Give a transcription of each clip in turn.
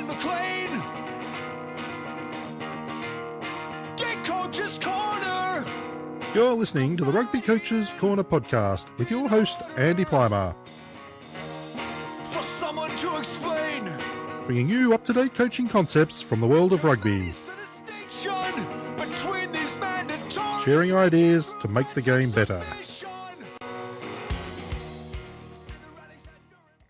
McLean. Deck Coach's Corner. You're listening to the Rugby Coaches Corner podcast with your host, Andy Plimer. For someone to explain. Bringing you up-to-date coaching concepts from the world of rugby. Sharing ideas to make the game better.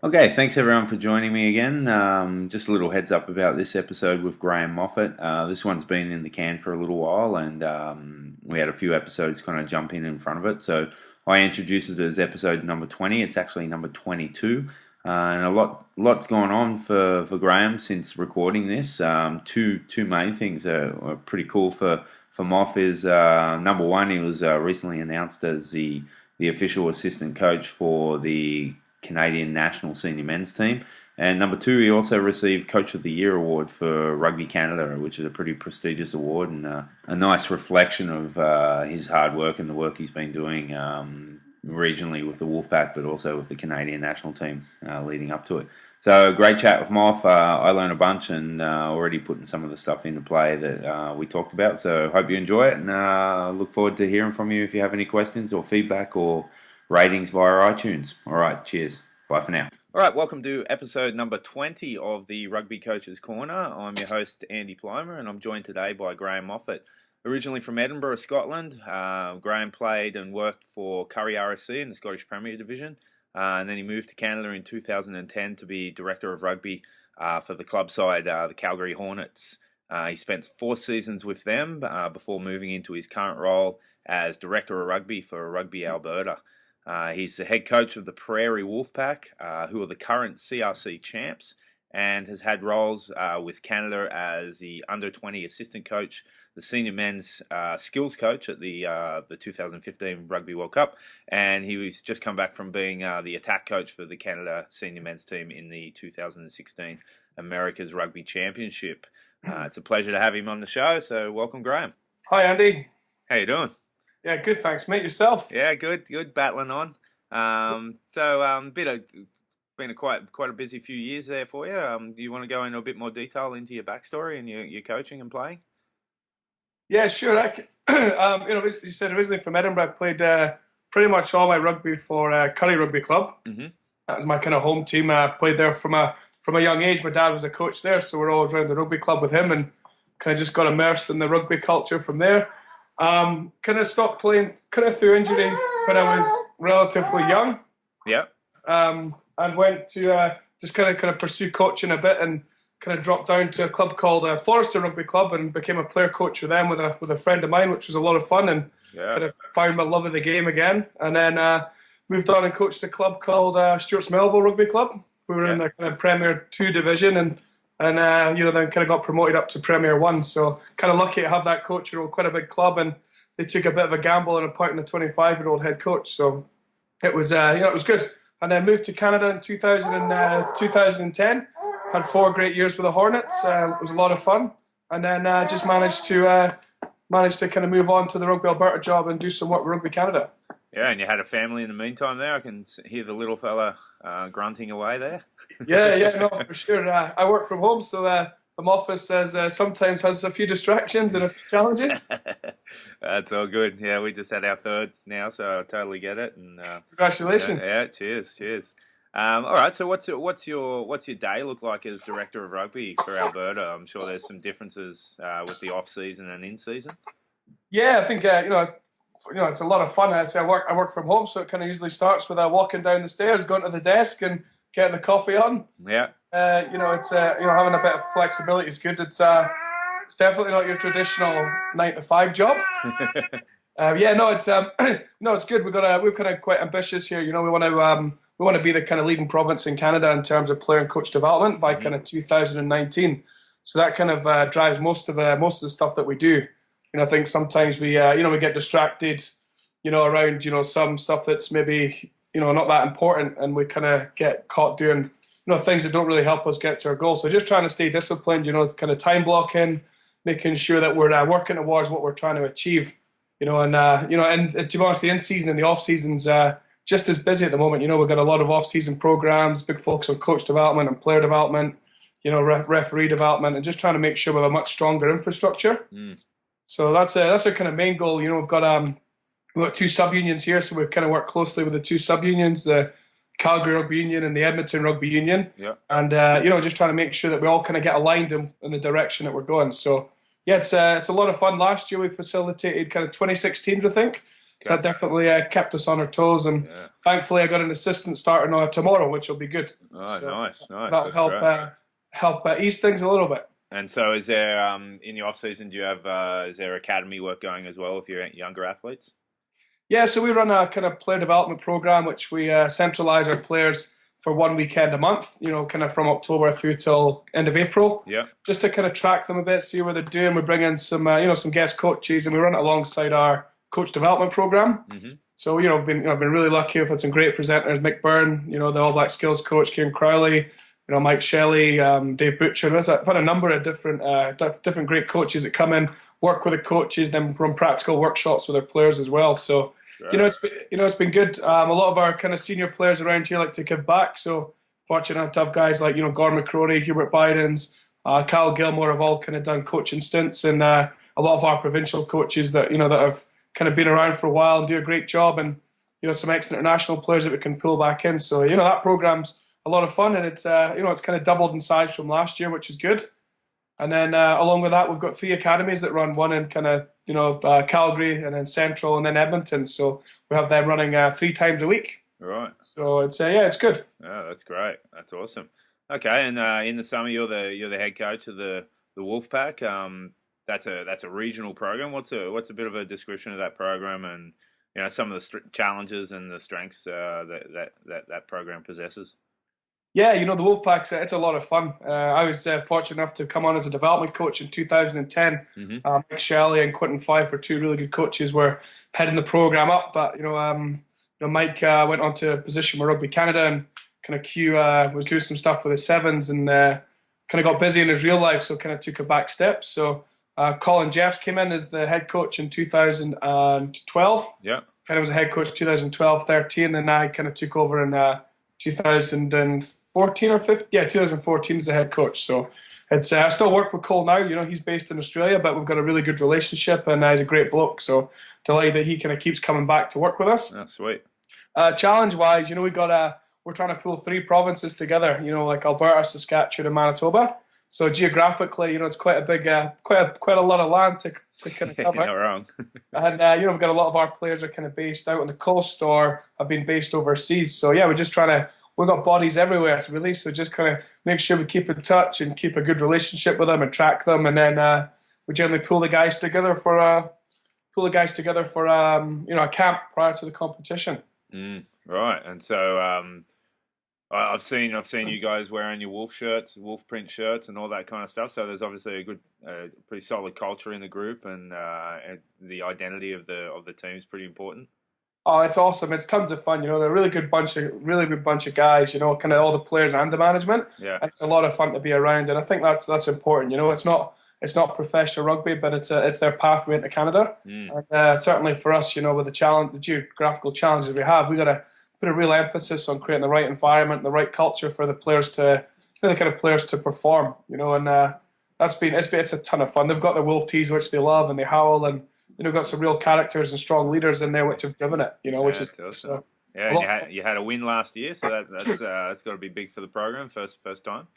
Okay, thanks everyone for joining me again. Just a little heads up about this episode with Graeme Moffat. This one's been in the can for a little while, and we had a few episodes kind of jump in front of it. So I introduced it as episode number 20. It's actually number 22. And lot's gone on for Graeme since recording this. Two main things are pretty cool for Moff is number one, he was recently announced as the official assistant coach for the Canadian national senior men's team. And number two, he also received Coach of the Year award for Rugby Canada, which is a pretty prestigious award and a nice reflection of his hard work and the work he's been doing regionally with the Wolf Pack, but also with the Canadian national team leading up to it. So great chat with Moff. I learned a bunch and already putting some of the stuff into play that we talked about. So hope you enjoy it and look forward to hearing from you if you have any questions or feedback or ratings via iTunes. All right, cheers. Bye for now. All right, welcome to episode number 20 of the Rugby Coaches Corner. I'm your host, Andy Plimer, and I'm joined today by Graeme Moffat. Originally from Edinburgh, Scotland, Graeme played and worked for Currie RFC in the Scottish Premier Division, and then he moved to Canada in 2010 to be Director of Rugby for the club side, the Calgary Hornets. He spent 4 seasons with them before moving into his current role as Director of Rugby for Rugby Alberta. He's the head coach of the Prairie Wolf Pack, who are the current CRC Champs, and has had roles with Canada as the Under-20 Assistant Coach, the Senior Men's Skills Coach at the 2015 Rugby World Cup, and he was just come back from being the Attack Coach for the Canada Senior Men's team in the 2016 Americas Rugby Championship. It's a pleasure to have him on the show, so welcome, Graeme. Hi, Andy. How you doing? Yeah, good, thanks, mate. Yourself? Yeah, good, battling on. Been quite a busy few years there for you. Do you want to go into a bit more detail into your backstory and your coaching and playing? Yeah, sure. You said originally from Edinburgh. I played pretty much all my rugby for Currie Rugby Club. Mm-hmm. That was my kind of home team. I played there from a young age. My dad was a coach there, so we're always around the rugby club with him, and kind of just got immersed in the rugby culture from there. Kind of stopped playing kind of through injury when I was relatively young. Yeah. And went to just kind of pursue coaching a bit, and kind of dropped down to a club called Forester Rugby Club and became a player coach with them with a friend of mine, which was a lot of fun, and kind of found my love of the game again. And then moved on and coached a club called Stuart's Melville Rugby Club. We were in the kind of Premier 2 division, and then kind of got promoted up to Premier 1. So kind of lucky to have that coach role, quite a big club, and they took a bit of a gamble on appointing a 25-year-old head coach. So it was it was good. And then moved to Canada in 2010. Had 4 great years with the Hornets. It was a lot of fun. And then just managed to kind of move on to the Rugby Alberta job and do some work with Rugby Canada. Yeah, and you had a family in the meantime there. I can hear the little fella grunting away there. Yeah, no, for sure. I work from home, so the office sometimes has a few distractions and a few challenges. That's all good. Yeah, we just had our 3rd now, so I totally get it. And congratulations. Yeah, cheers. All right, so what's your day look like as Director of Rugby for Alberta? I'm sure there's some differences with the off season and in season. Yeah, I think it's a lot of fun. I work from home, so it kind of usually starts with walking down the stairs, going to the desk, and getting the coffee on. Yeah. It's having a bit of flexibility is good. It's definitely not your traditional 9-to-5 job. It's good. We're kind of quite ambitious here. We want to be the kind of leading province in Canada in terms of player and coach development by kind of 2019. So that kind of drives most of the stuff that we do. I think sometimes we get distracted, around some stuff that's maybe not that important, and we kind of get caught doing things that don't really help us get to our goal. So just trying to stay disciplined, kind of time blocking, making sure that we're working towards what we're trying to achieve. And to be honest, the in season and the off season's just as busy at the moment. We've got a lot of off season programs, big focus on coach development and player development. referee development, and just trying to make sure we have a much stronger infrastructure. So that's our kind of main goal. We've got 2 sub-unions here, so we've kind of worked closely with the 2 sub-unions, the Calgary Rugby Union and the Edmonton Rugby Union. Yeah. And, just trying to make sure that we all kind of get aligned in the direction that we're going. So, yeah, it's a lot of fun. Last year we facilitated kind of 26 teams, I think. So that definitely kept us on our toes. And thankfully I got an assistant starting tomorrow, which will be good. Oh, so nice. That'll help ease things a little bit. And so is there, in the off-season, do you have, is there academy work going as well with your younger athletes? Yeah, so we run a kind of player development program, which we centralise our players for 1 weekend a month, kind of from October through till end of April. Yeah. Just to kind of track them a bit, see what they're doing. We bring in some, some guest coaches, and we run it alongside our coach development program. So, I've been really lucky. We've had some great presenters, Mick Byrne, the All Black skills coach, Kieran Crowley, Mike Shelley, Dave Butcher. I've had a number of different great coaches that come in, work with the coaches, then run practical workshops with their players as well. So, it's been good. A lot of our kind of senior players around here like to give back. So fortunate to have guys like Gordon McCrory, Hubert Bidens, Kyle Gilmore have all kind of done coaching stints, and a lot of our provincial coaches that that have kind of been around for a while and do a great job, and some ex-international players that we can pull back in. So that program's a lot of fun, and it's it's kind of doubled in size from last year, which is good. And then along with that, we've got 3 academies that run, one in kind of Calgary, and then Central, and then Edmonton. So we have them running 3 times a week. Right. So it's it's good. Oh, that's great. That's awesome. Okay, and in the summer, you're the head coach of the Wolf Pack. That's a regional program. What's a bit of a description of that program, and some of the challenges and the strengths that program possesses? Yeah, the Wolfpack's it's a lot of fun. I was fortunate enough to come on as a development coach in 2010. Mike Shelley and Quentin Fife were 2 really good coaches. Were heading the program up, but Mike went on to a position with Rugby Canada, and kind of Q was doing some stuff with the Sevens, and kind of got busy in his real life, so kind of took a back step. So Colin Jeffs came in as the head coach in 2012. Yeah, kind of was a head coach 2012-13, and I kind of took over in 2014 or 15. Yeah, 2014 as the head coach. So it's I still work with Cole now. He's based in Australia, but we've got a really good relationship, and he's a great bloke. So delighted that he kind of keeps coming back to work with us. That's sweet. Challenge-wise, we're trying to pull 3 provinces together. Like Alberta, Saskatchewan, and Manitoba. So geographically, it's quite a big, quite a lot of land to kind of cover. You're not wrong. And we've got a lot of our players are kind of based out on the coast or have been based overseas. So yeah, we're just we've got bodies everywhere really. So just kind of make sure we keep in touch and keep a good relationship with them and track them, and then we generally pull the guys together for a camp prior to the competition. Right, and so. I've seen you guys wearing your wolf shirts, wolf print shirts, and all that kind of stuff. So there's obviously a good, pretty solid culture in the group, and the identity of the team is pretty important. Oh, it's awesome! It's tons of fun. They're a really good bunch of guys. Kind of all the players and the management. Yeah, it's a lot of fun to be around, and I think that's important. It's not professional rugby, but it's their pathway into Canada. And certainly for us, with the geographical challenges we have, we got to put a real emphasis on creating the right environment, the right culture for the players to, the kind of players to perform, and it's a ton of fun. They've got the wolf tees, which they love, and they howl, and got some real characters and strong leaders in there which have driven it, which is awesome. You had a win last year, so that's got to be big for the program, first time.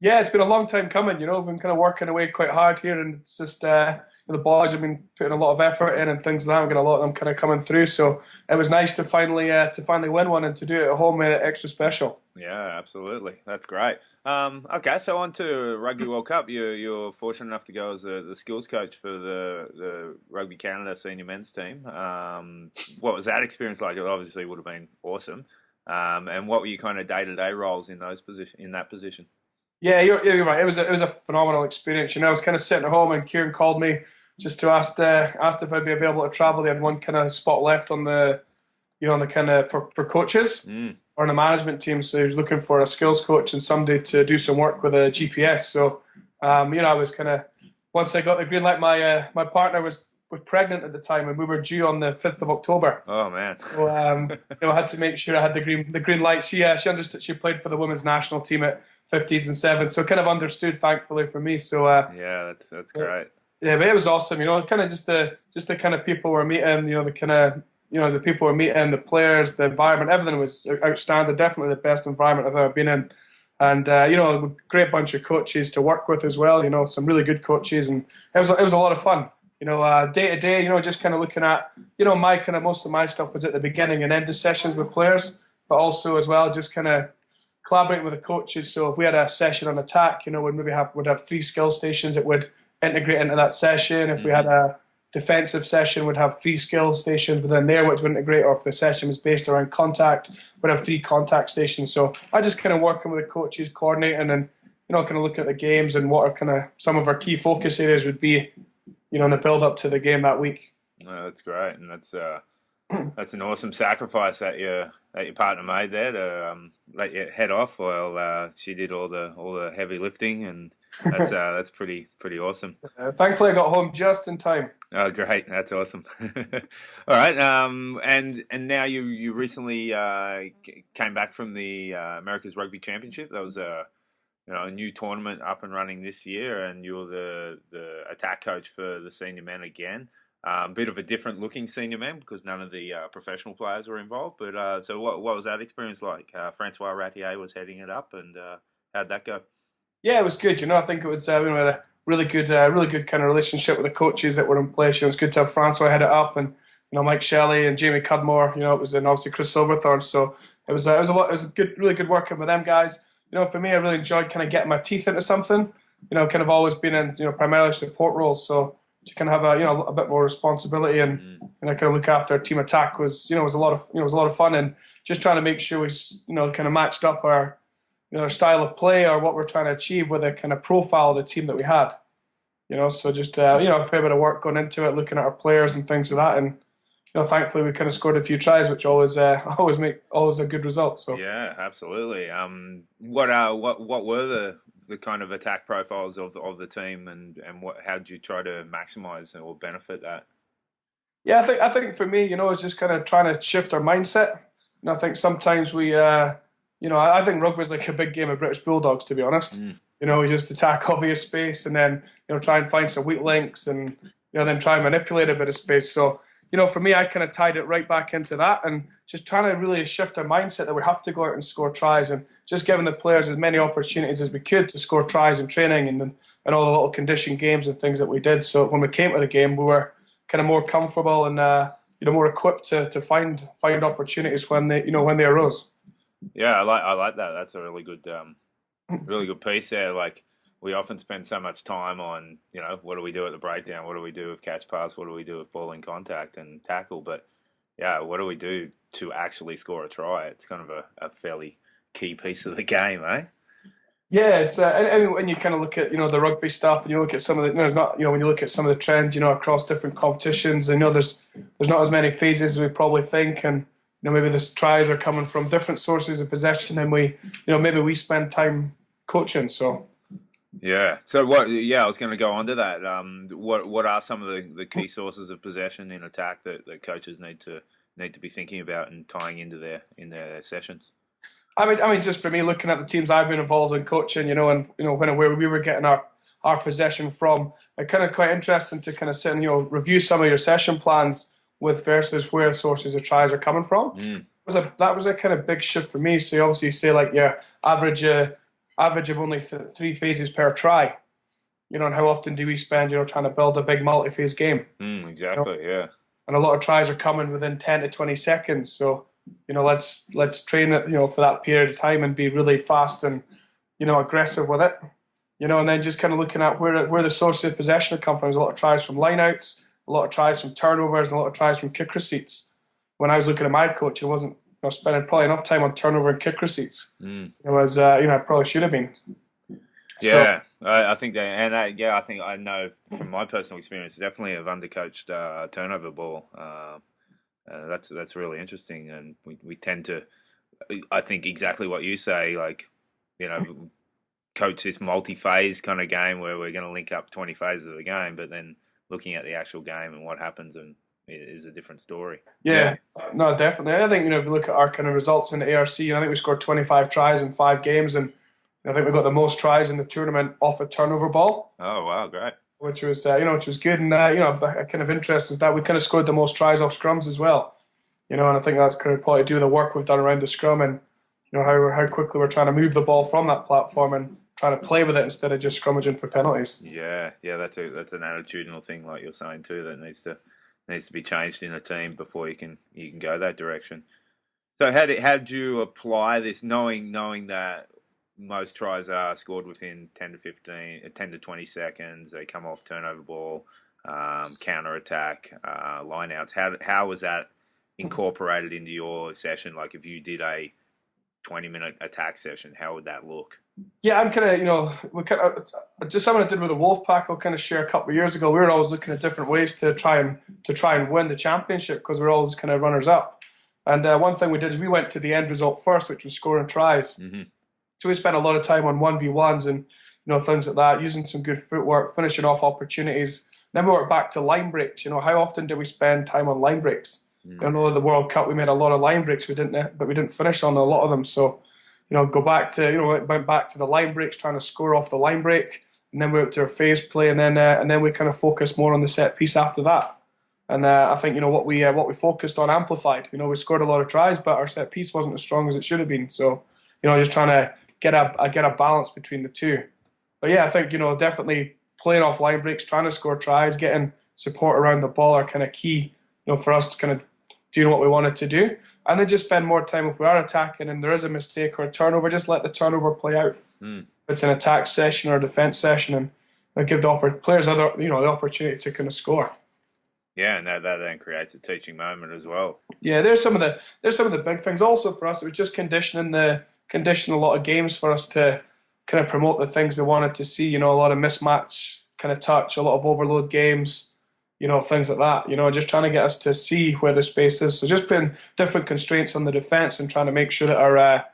Yeah, it's been a long time coming. We've been kind of working away quite hard here, and it's just the boys have been putting a lot of effort in and things like that. We've got a lot of them kind of coming through, so it was nice to finally win one, and to do it at home made it extra special. Yeah, absolutely, that's great. Okay, so on to Rugby World Cup. You're fortunate enough to go as the skills coach for the Rugby Canada senior men's team. What was that experience like? It obviously would have been awesome. And what were your kind of day-to-day roles in that position? Yeah, you're right. It was a phenomenal experience. I was kind of sitting at home, and Kieran called me just to asked if I'd be available to travel. They had one kind of spot left on the kind of for coaches or on the management team. So he was looking for a skills coach and somebody to do some work with a GPS. So I was kind of, once I got the green light, my partner was was pregnant at the time, and we were due on the 5th of October. Oh man! So I had to make sure I had the green light. She understood. She played for the women's national team at 15s and 7s, so kind of understood, thankfully for me. So yeah, that's great. Yeah, but it was awesome. Kind of just the kind of people we're meeting. The kind of the people we're meeting, the players, the environment, everything was outstanding. Definitely the best environment I've ever been in. And a great bunch of coaches to work with as well. Some really good coaches, and it was a lot of fun. Day to day, just kind of looking at my kind of most of my stuff was at the beginning and end of sessions with players, but also as well just kind of collaborating with the coaches. So if we had a session on attack, we'd have 3 skill stations that would integrate into that session. If we had a defensive session, we'd have 3 skill stations within there which would integrate, or if the session was based around contact, we'd have 3 contact stations. So I just kind of working with the coaches, coordinating, and kind of looking at the games and what are kind of some of our key focus areas would be, in the build up to the game that week. No, that's great, and that's an awesome sacrifice that your partner made there to let you head off while she did all the heavy lifting, and that's pretty awesome. Thankfully, I got home just in time. Oh, great! That's awesome. All right, and now you recently came back from the Americas Rugby Championship. That was a new tournament up and running this year, and you were the attack coach for the senior men again. Bit of a different looking senior men because none of the professional players were involved. But so what was that experience like? Francois Ratier was heading it up, and how'd that go? Yeah, it was good. I think it was we had a really good kind of relationship with the coaches that were in place. It was good to have Francois head it up, and Mike Shelley and Jamie Cudmore. It was, and obviously Chris Silverthorne. So it was really good working with them guys. For me, I really enjoyed kind of getting my teeth into something. Kind of always been in primarily support roles. So to kind of have a bit more responsibility and kind of look after a team attack was a lot of fun, and just trying to make sure we kind of matched up our style of play or what we're trying to achieve with the kind of profile of the team that we had. So just a fair bit of work going into it, looking at our players and things like that, and thankfully we kind of scored a few tries, which always a good result. So yeah, absolutely. What were the kind of attack profiles of the team, and how did you try to maximise or benefit that? Yeah, I think for me, it's just kind of trying to shift our mindset. And I think sometimes we, I think rugby is like a big game of British Bulldogs, to be honest. We just attack obvious space and then try and find some weak links and then try and manipulate a bit of space. So for me, I kind of tied it right back into that and just trying to really shift our mindset that we have to go out and score tries, and just giving the players as many opportunities as we could to score tries in training and all the little conditioned games and things that we did. So when we came to the game, we were kind of more comfortable and more equipped to find opportunities when they arose. Yeah, I like that. That's a really good piece there. Like, we often spend so much time on, what do we do at the breakdown? What do we do with catch pass? What do we do with ball in contact and tackle? But yeah, what do we do to actually score a try? It's kind of a fairly key piece of the game, eh? Yeah, it's and when you kind of look at the rugby stuff, and you look at some of the when you look at some of the trends across different competitions, and there's not as many phases as we probably think, and maybe the tries are coming from different sources of possession, and we maybe we spend time coaching. So yeah. So what? Yeah, I was going to go on to that. What are some of the key sources of possession in attack that coaches need to be thinking about and tying into their sessions? I mean, just for me, looking at the teams I've been involved in coaching, and where we were getting our possession from, it's kind of quite interesting to kind of sit and review some of your session plans with versus where sources of tries are coming from. That was a kind of big shift for me. So you obviously say like average of only 3 phases per try, and how often do we spend trying to build a big multi-phase game? Exactly, yeah. And a lot of tries are coming within 10 to 20 seconds. So let's train it for that period of time and be really fast and aggressive with it. And then just kind of looking at where the source of possession come from. There's a lot of tries from lineouts, a lot of tries from turnovers, and a lot of tries from kick receipts. When I was looking at my coach, I wasn't spending probably enough time on turnover and kick receipts. As I probably should have been. Yeah, so, I think that, and I think I know from my personal experience, definitely have undercoached turnover ball. That's really interesting, and we tend to, I think exactly what you say, like coach this multi-phase kind of game where we're going to link up 20 phases of the game, but then looking at the actual game and what happens and is a different story. Yeah, no, definitely. I think, if you look at our kind of results in the ARC, I think we scored 25 tries in 5 games, and I think we got the most tries in the tournament off a turnover ball. Oh, wow, great. Which was, which was good. And, a kind of interest is that we kind of scored the most tries off scrums as well. And I think that's kind of probably due to the work we've done around the scrum and, how quickly we're trying to move the ball from that platform and trying to play with it instead of just scrummaging for penalties. Yeah, that's an attitudinal thing, like you're saying too, that needs to be changed in a team before you can go that direction. So how did you apply this, knowing that most tries are scored within 10 to 20 seconds? They come off turnover ball, counter attack, line outs. How was that incorporated into your session? Like if you did a 20-minute attack session, how would that look? Yeah, I'm kind of, just something I did with the Wolf Pack. I'll kind of share a couple of years ago. We were always looking at different ways to try and win the championship because we're always kind of runners up. And one thing we did is we went to the end result first, which was scoring tries. Mm-hmm. So we spent a lot of time on 1v1s and things like that, using some good footwork, finishing off opportunities. Then we worked back to line breaks. How often do we spend time on line breaks? I know the World Cup we made a lot of line breaks, but we didn't finish on a lot of them. So went back to the line breaks, trying to score off the line break, and then we went to our phase play, and then we kind of focused more on the set piece after that. And I think what we focused on amplified. We scored a lot of tries, but our set piece wasn't as strong as it should have been. So just trying to get a balance between the two. But yeah, I think definitely playing off line breaks, trying to score tries, getting support around the ball are kind of key. For us to kind of doing what we wanted to do, and then just spend more time if we are attacking and there is a mistake or a turnover, just let the turnover play out. If it's an attack session or a defense session, and give the players the opportunity to kind of score. Yeah, and that then creates a teaching moment as well. Yeah, there's some of the big things also for us. It was just conditioning a lot of games for us to kind of promote the things we wanted to see. A lot of mismatch kind of touch, a lot of overload games. Things like that, just trying to get us to see where the space is. So just putting different constraints on the defence and trying to make sure that our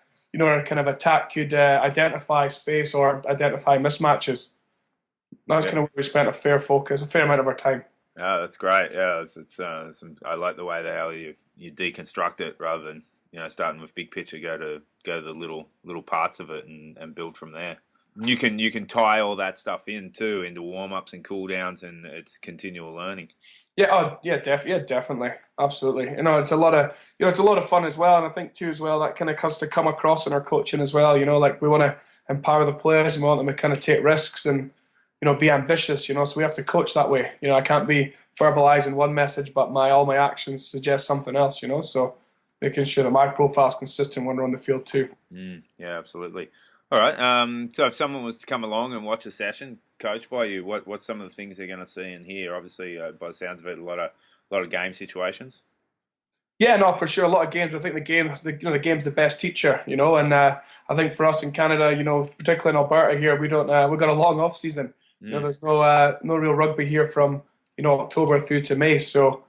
kind of attack could identify space or identify mismatches. That's kind of where we spent a fair amount of our time. Yeah, that's great. Yeah, I like the way how you deconstruct it rather than starting with big picture, go to the little parts of it and build from there. You can tie all that stuff in too into warm ups and cool downs, and it's continual learning. Yeah, definitely, absolutely. It's a lot of fun as well, and I think too as well that kind of has to come across in our coaching as well. Like we want to empower the players and we want them to kind of take risks and be ambitious. So we have to coach that way. I can't be verbalizing one message, but all my actions suggest something else. So making sure that my profile is consistent when we're on the field too. Yeah, absolutely. All right. So if someone was to come along and watch a session coached by you, what's some of the things they're going to see and hear? Obviously, by the sounds of it, a lot of game situations. Yeah, no, for sure. A lot of games. I think the game's the best teacher. And I think for us in Canada, particularly in Alberta here, we've got a long off season. There's no real rugby here from October through to May. So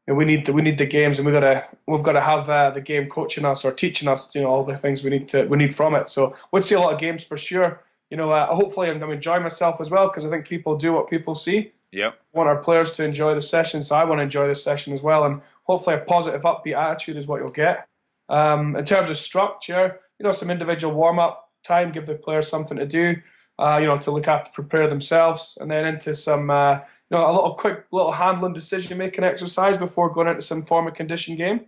we need the games, and we've got to have the game coaching us or teaching us, all the things we need from it. So we'd see a lot of games for sure. Hopefully I'm enjoying myself as well because I think people do what people see. Yep. I want our players to enjoy the session, so I want to enjoy the session as well. And hopefully a positive, upbeat attitude is what you'll get. In terms of structure, some individual warm up time, give the players something to do. To look after, prepare themselves, and then into some, a little handling decision-making exercise before going into some form of condition game.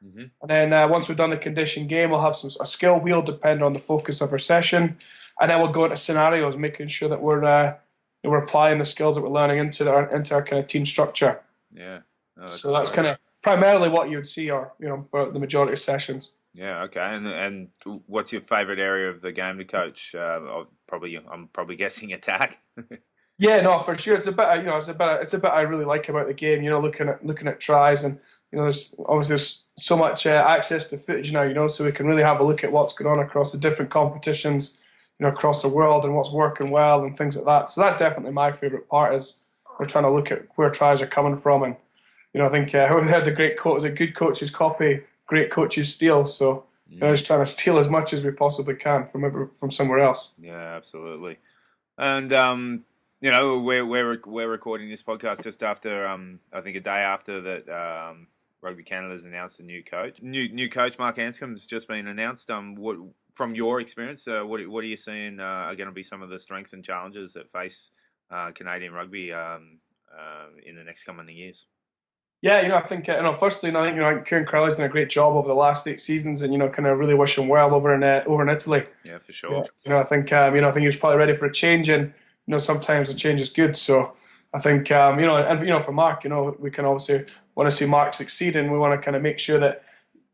Mm-hmm. And then once we've done the condition game, we'll have a skill wheel depending on the focus of our session, and then we'll go into scenarios, making sure that we're applying the skills that we're learning into our kind of team structure. Yeah. So that's kind of primarily what you would see, or for the majority of sessions. Yeah. Okay. And what's your favourite area of the game to coach? I'm probably guessing attack. Yeah, no, for sure. It's a bit I really like about the game. Looking at tries, and there's so much access to footage now. So we can really have a look at what's going on across the different competitions, across the world, and what's working well and things like that. So that's definitely my favourite part, is we're trying to look at where tries are coming from, and I think we heard the great quote: "Is a good coaches copy, great coaches steal." So just trying to steal as much as we possibly can from somewhere else. Yeah, absolutely. And you know, we're recording this podcast just after I think a day after that Rugby Canada's announced a new coach. New coach Mark Anscombe's just been announced. What from your experience, what are you seeing are going to be some of the strengths and challenges that face Canadian rugby in the next coming years? Yeah, I think, firstly, I think, Kieran Crowley's done a great job over the last 8 seasons, and, kind of really wish him well over in Italy. Yeah, for sure. Yeah, I think he was probably ready for a change, and, sometimes a change is good. So I think, for Mark, we can obviously want to see Mark succeed, and we want to kind of make sure that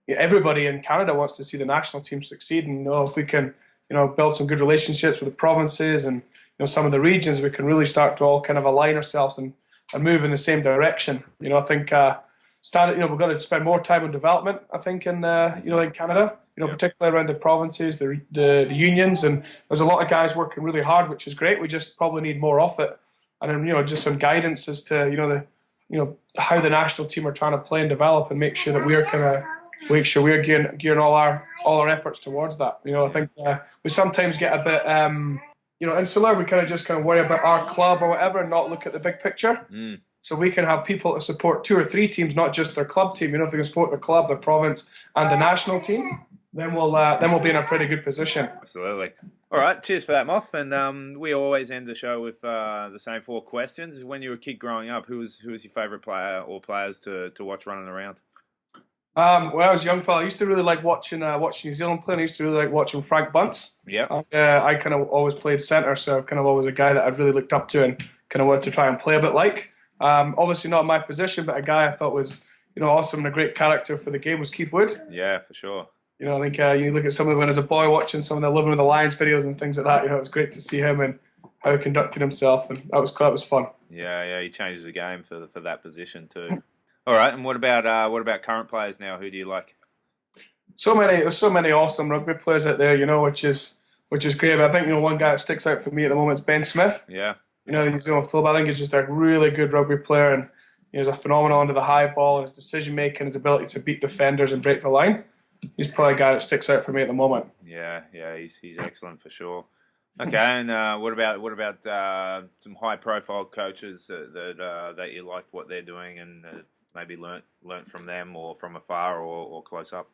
everybody in Canada wants to see the national team succeed. And, if we can, build some good relationships with the provinces and, some of the regions, we can really start to all kind of align ourselves and move in the same direction. I think we've got to spend more time on development. I think in Canada, particularly around the provinces, the unions, and there's a lot of guys working really hard, which is great. We just probably need more of it, and then just some guidance as to how the national team are trying to play and develop, and make sure that we're gearing all our efforts towards that. I think we sometimes get a bit. Insular, we kind of worry about our club or whatever and not look at the big picture. So we can have people to support 2 or 3 teams, not just their club team. If they can support their club, their province, and the national team, then we'll be in a pretty good position. Absolutely. All right, cheers for that, Moff. And we always end the show with the same 4 questions. When you were a kid growing up, who was your favourite player or players to watch running around? When I was a young fella, I used to really like watching New Zealand play, and I used to really like watching Frank Bunce. Yeah. I kind of always played centre, so I'm kind of always a guy that I've really looked up to and kind of wanted to try and play a bit like. Obviously not my position, but a guy I thought was awesome and a great character for the game was Keith Wood. Yeah, for sure. I think you look at some of them when as a boy watching some of the Living with the Lions videos and things like that. It was great to see him and how he conducted himself, and that was fun. Yeah, he changes the game for that position too. All right, and what about current players now? Who do you like? There's so many awesome rugby players out there, which is great. But I think one guy that sticks out for me at the moment is Ben Smith. Yeah. He's full. I think he's just a really good rugby player, and he's a phenomenon under the high ball, and his decision making, his ability to beat defenders and break the line. He's probably a guy that sticks out for me at the moment. Yeah, he's excellent for sure. Okay, and what about some high profile coaches that you liked what they're doing and maybe learnt from them or from afar or close up?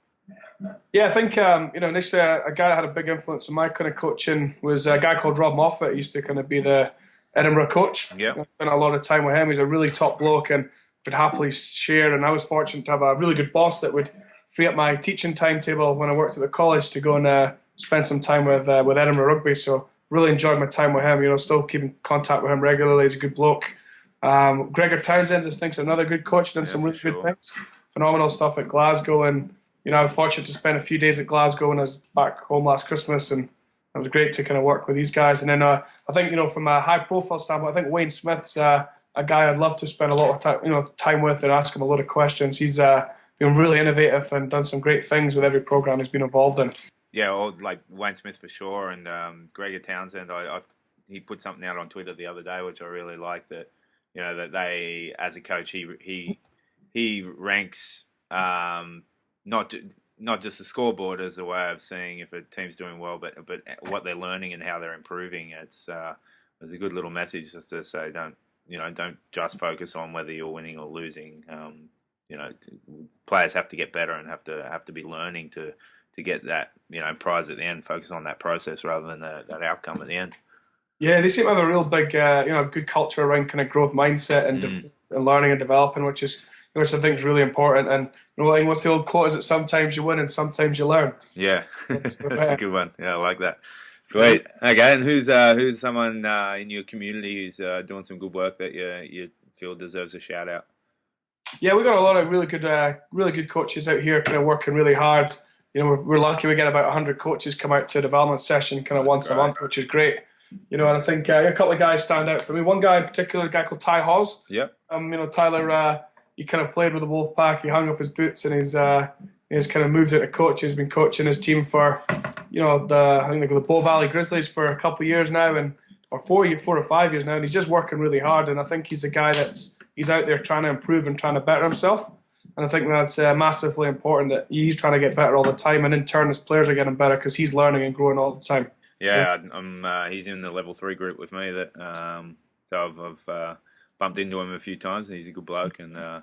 Yeah, I think initially a guy that had a big influence on my kind of coaching was a guy called Rob Moffat. He used to kind of be the Edinburgh coach. Yeah, I spent a lot of time with him. He's a really top bloke and would happily share. And I was fortunate to have a really good boss that would free up my teaching timetable when I worked at the college to go and spend some time with Edinburgh Rugby. So really enjoyed my time with him. Still keeping contact with him regularly. He's a good bloke. Gregor Townsend, I think, is another good coach. Done some really good things. Phenomenal stuff at Glasgow, and I was fortunate to spend a few days at Glasgow when I was back home last Christmas, and it was great to kind of work with these guys. And then I think from a high profile standpoint, I think Wayne Smith's a guy I'd love to spend a lot of time with and ask him a lot of questions. He's been really innovative and done some great things with every program he's been involved in. Yeah, or like Wayne Smith for sure, and Gregor Townsend. He put something out on Twitter the other day, which I really liked. That that they, as a coach, he ranks not just the scoreboard as a way of seeing if a team's doing well, but what they're learning and how they're improving. It's a good little message just to say don't just focus on whether you're winning or losing. Players have to get better and have to be learning to get that prize at the end. Focus on that process rather than that outcome at the end. Yeah, they seem to have a real big good culture around kind of growth mindset and learning and developing, which I think is really important. And what's the old quote? Is it sometimes you win and sometimes you learn? Yeah, that's a good one. Yeah, I like that. Sweet. Okay, and who's someone in your community who's doing some good work that you feel deserves a shout out? Yeah, we've got a lot of really good coaches out here, kind of working really hard. We're lucky we get about 100 coaches come out to a development session kind of once a month, which is great. And I think a couple of guys stand out for me. One guy in particular, a guy called Ty Hawes. Yeah. Tyler, he kind of played with the Wolf Pack. He hung up his boots and he's kind of moved into coaching. He's been coaching his team for, I think the Bow Valley Grizzlies for a couple of years now, or 4 or 5 years now, and he's just working really hard. And I think he's a guy he's out there trying to improve and trying to better himself. And I think that's massively important that he's trying to get better all the time, and in turn his players are getting better because he's learning and growing all the time. Yeah, he's in the level 3 group with me that So I've bumped into him a few times, and he's a good bloke, and I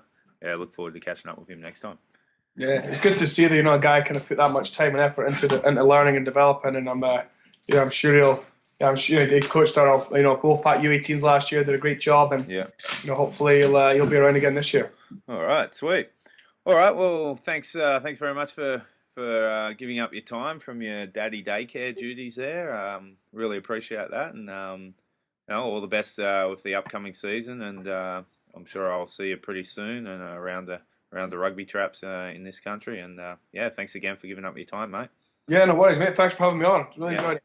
look forward to catching up with him next time. Yeah, it's good to see that a guy kind of put that much time and effort into learning and developing, and I'm sure he coached our Wolf Pack U18s last year, did a great job, and hopefully he'll be around again this year. All right, sweet. All right, well, thanks very much for giving up your time from your daddy daycare duties there. Really appreciate that, and all the best with the upcoming season, and I'm sure I'll see you pretty soon and around the rugby traps in this country. And thanks again for giving up your time, mate. Yeah, no worries, mate. Thanks for having me on. Really enjoyed it.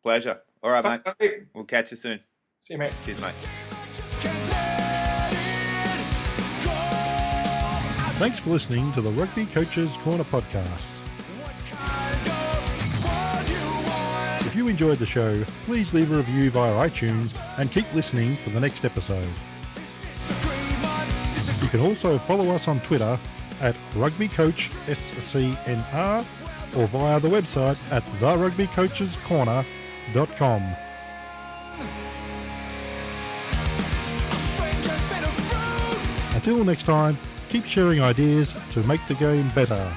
Pleasure. All right, Thanks, mate. mate. We'll catch you soon. See you, mate. Cheers, mate. Thanks for listening to the Rugby Coaches Corner podcast. If you enjoyed the show, please leave a review via iTunes and keep listening for the next episode. You can also follow us on Twitter at RugbyCoachSCNR or via the website at therugbycoachescorner.com. Until next time, keep sharing ideas to make the game better.